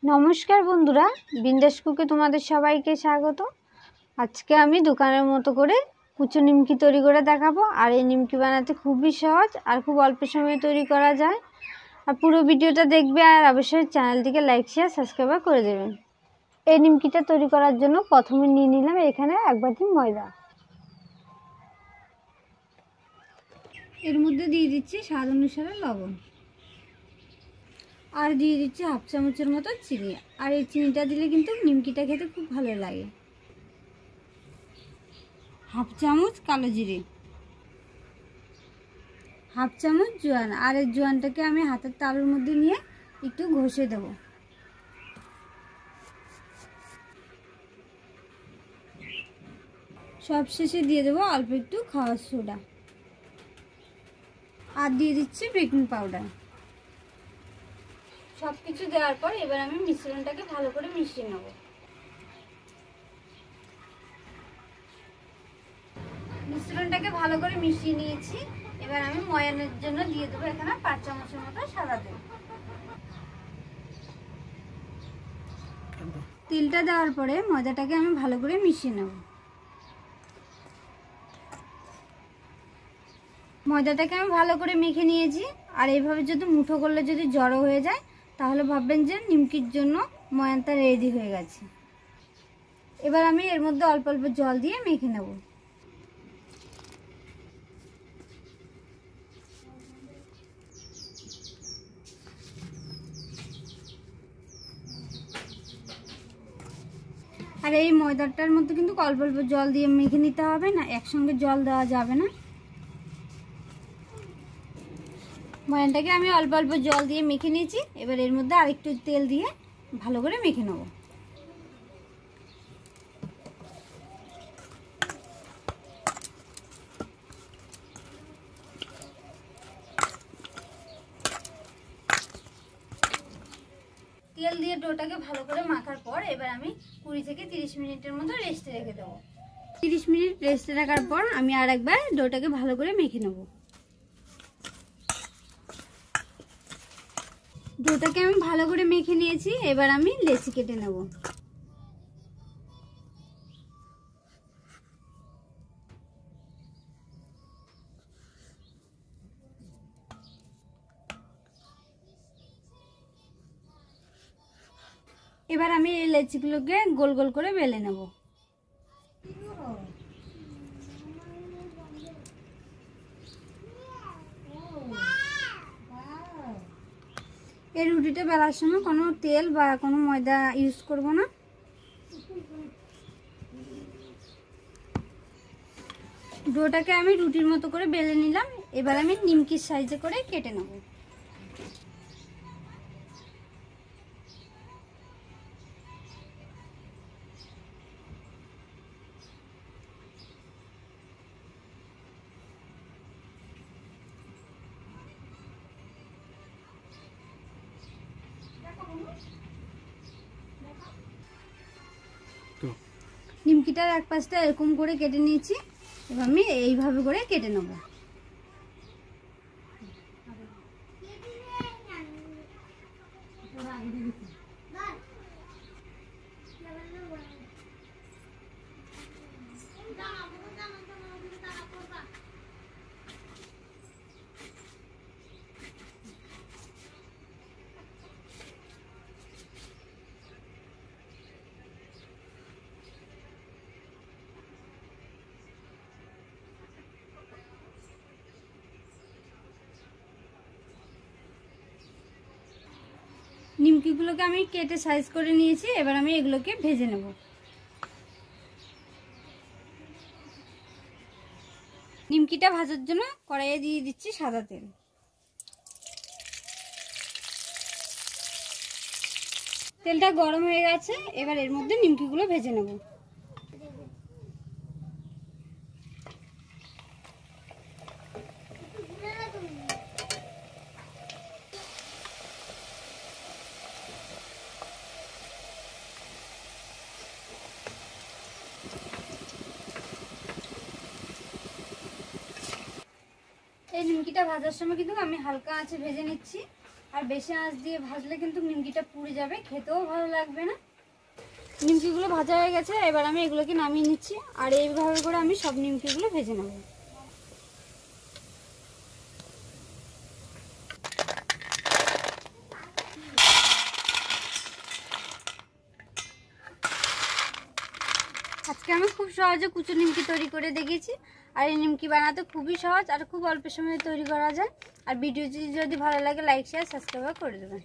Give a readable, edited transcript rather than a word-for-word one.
নমস্কার বন্ধুরা, বিন্দাস কুকে তোমাদের সবাইকে স্বাগত। আজকে আমি দোকানের মতো করে কুচো নিমকি তৈরি করে দেখাবো। আর এই নিমকি বানাতে খুবই সহজ আর খুব অল্প সময়ে তৈরি করা যায়। আর পুরো ভিডিওটা দেখবে আর অবশ্যই চ্যানেলটিকে লাইক শেয়ার সাবস্ক্রাইব করে দেবেন। এই নিমকিটা তৈরি করার জন্য প্রথমে নিয়ে নিলাম এখানে 1 বাটি ময়দা। এর মধ্যে দিয়ে দিচ্ছি স্বাদ অনুসারে লবণ, আর দিয়ে দিচ্ছি 1/2 চামচের মতো চিনি। আর এই চিনিটা দিলে কিন্তু নিমকিটা খেতে খুব ভালো লাগে। 1/2 চামচ কালো জিরে, 1/2 চামচ জোয়ান। আর এই জোয়ানটাকে আমি হাতের তালুর মধ্যে নিয়ে একটু ঘষে দেব। সব শেষে দিয়ে দেবো অল্প একটু খাওয়ার সোডা, আর দিয়ে দিচ্ছি বেকিং পাউডার। সব কিছু দেওয়ার পর এবার আমি মিশ্রণটাকে ভালো করে মিশিয়ে নেব। মিশ্রণটাকে ভালো করে মিশিয়ে নিয়েছি। এবার আমি ময়ানের জন্য দিয়ে দেবো এখানে 5 চামচের মতো সাদা তেল। তেলটা দেওয়ার পরে ময়দাটাকে আমি ভালো করে মিশিয়ে নেব। ময়দাটাকে আমি ভালো করে মেখে নিয়েছি। আর এইভাবে যদি মুঠো করলে যদি জড়ো হয়ে যায় তাহলে ভাববেন যে নিমকির জন্য ময়ানটা রেডি হয়ে গেছে। এবার আমি এর মধ্যে অল্প অল্প জল দিয়ে মেখে নেব। আর এই ময়দাটার মধ্যে কিন্তু অল্প অল্প জল দিয়ে মেখে নিতে হবে, না একসঙ্গে জল দেওয়া যাবে না। ময়ানটাকে আমি অল্প অল্প জল দিয়ে মেখে নিয়েছি। এবার এর মধ্যে আরেকটু তেল দিয়ে ভালো করে মেখে নেব। তেল দিয়ে ডোটাকে ভালো করে মাখার পর এবার আমি 20 থেকে 30 মিনিটের মতো রেস্টে রেখে দেবো। 30 মিনিট রেস্টে রাখার পর আমি আর একবার ডোটাকে ভালো করে মেখে নেব। ডোটাকে আমি ভালো করে মেখে নিয়েছি। এবার আমি লেচি কেটে নেব। এবার আমি এই লেচিগুলোকে গোল গোল করে বেলে নেব। এই রুটিটা বেলার সময় কোনো তেল বা কোনো ময়দা ইউজ করব না। ডোটাকে আমি রুটির মতো করে বেলে নিলাম। এবার আমি নিমকির সাইজে করে কেটে নেব। নিমকিটার এক পাশটা এরকম করে কেটে নিয়েছি। এবার আমি এইভাবে করে কেটে নেব। নিমকিগুলোকে আমি কেটে সাইজ করে নিয়েছি। এবার আমি এগুলোকে ভেজে নেব। নিমকিটা ভাজার জন্য কড়াইয়ে দিয়ে দিচ্ছি সাদা তেল। তেলটা গরম হয়ে গেছে। এবার এর মধ্যে নিমকিগুলো ভেজে নেব। এই নিমকিটা ভাজার সময় কিন্তু আমি হালকা আঁচে ভেজে নিচ্ছি। আর বেশি আঁচ দিয়ে ভাজলে কিন্তু নিমকিটা পুড়ে যাবে, খেতেও ভালো লাগবে না। নিমকিগুলো ভাজা হয়ে গেছে, এবার আমি এগুলোকে নামিয়ে নিচ্ছি। আর এইভাবে করে আমি সব নিমকিগুলো ভেজে নেব। আজকে আমি খুব সহজে কুচো নিমকি তৈরি করে দেখিয়েছি। আর এই নিমকি বানাতে খুবই সহজ আর খুব অল্প সময়ে তৈরি করা যায়। আর ভিডিওটি যদি ভালো লাগে লাইক শেয়ার সাবস্ক্রাইব করে দেবেন।